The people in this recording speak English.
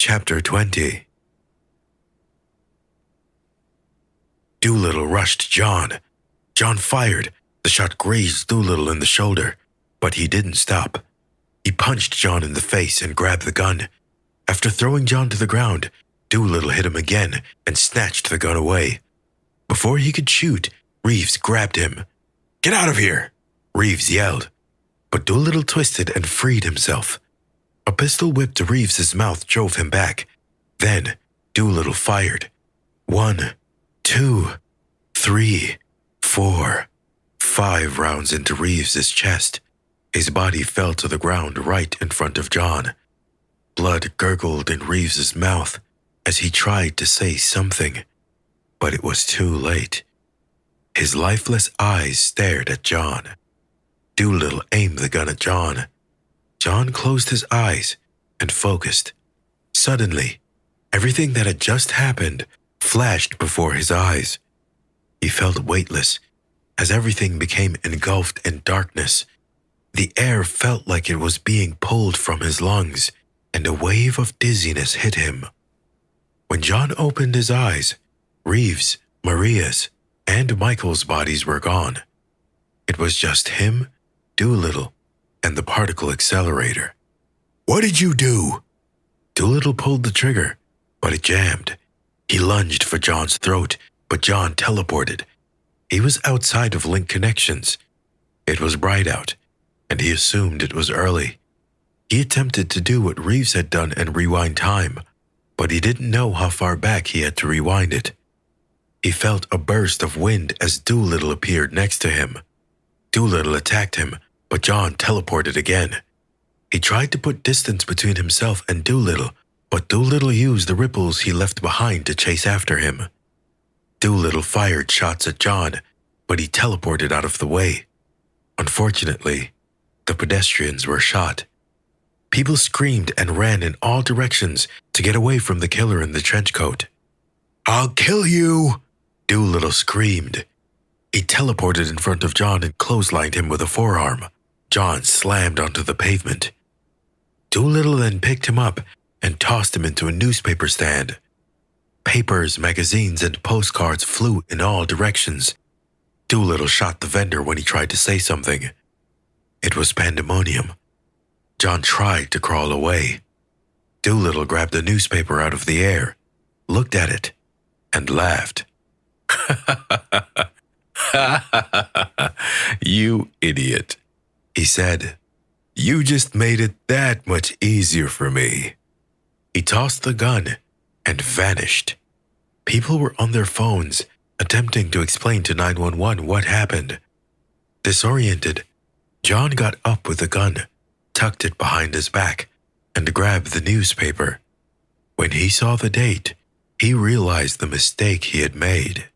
Chapter 20. Doolittle rushed John. John fired. The shot grazed Doolittle in the shoulder, but he didn't stop. He punched John in the face and grabbed the gun. After throwing John to the ground, Doolittle hit him again and snatched the gun away. Before he could shoot, Reeves grabbed him. "Get out of here!" Reeves yelled. But Doolittle twisted and freed himself. A pistol whipped to Reeves's mouth drove him back. Then Doolittle fired. 1, 2, 3, 4, 5 rounds into Reeves's chest. His body fell to the ground right in front of John. Blood gurgled in Reeves's mouth as he tried to say something, but it was too late. His lifeless eyes stared at John. Doolittle aimed the gun at John. John closed his eyes and focused. Suddenly, everything that had just happened flashed before his eyes. He felt weightless as everything became engulfed in darkness. The air felt like it was being pulled from his lungs, and a wave of dizziness hit him. When John opened his eyes, Reeves, Maria's, and Michael's bodies were gone. It was just him, Doolittle, and the particle accelerator. "What did you do?" Doolittle pulled the trigger, but it jammed. He lunged for John's throat, but John teleported. He was outside of link connections. It was bright out, and he assumed it was early. He attempted to do what Reeves had done and rewind time, but he didn't know how far back he had to rewind it. He felt a burst of wind as Doolittle appeared next to him. Doolittle attacked him, but John teleported again. He tried to put distance between himself and Doolittle, but Doolittle used the ripples he left behind to chase after him. Doolittle fired shots at John, but he teleported out of the way. Unfortunately, the pedestrians were shot. People screamed and ran in all directions to get away from the killer in the trench coat. "I'll kill you!" Doolittle screamed. He teleported in front of John and clotheslined him with a forearm. John slammed onto the pavement. Doolittle then picked him up and tossed him into a newspaper stand. Papers, magazines, and postcards flew in all directions. Doolittle shot the vendor when he tried to say something. It was pandemonium. John tried to crawl away. Doolittle grabbed the newspaper out of the air, looked at it, and laughed. "You idiot," he said. "You just made it that much easier for me." He tossed the gun and vanished. People were on their phones, attempting to explain to 911 what happened. Disoriented, John got up with the gun, tucked it behind his back, and grabbed the newspaper. When he saw the date, he realized the mistake he had made.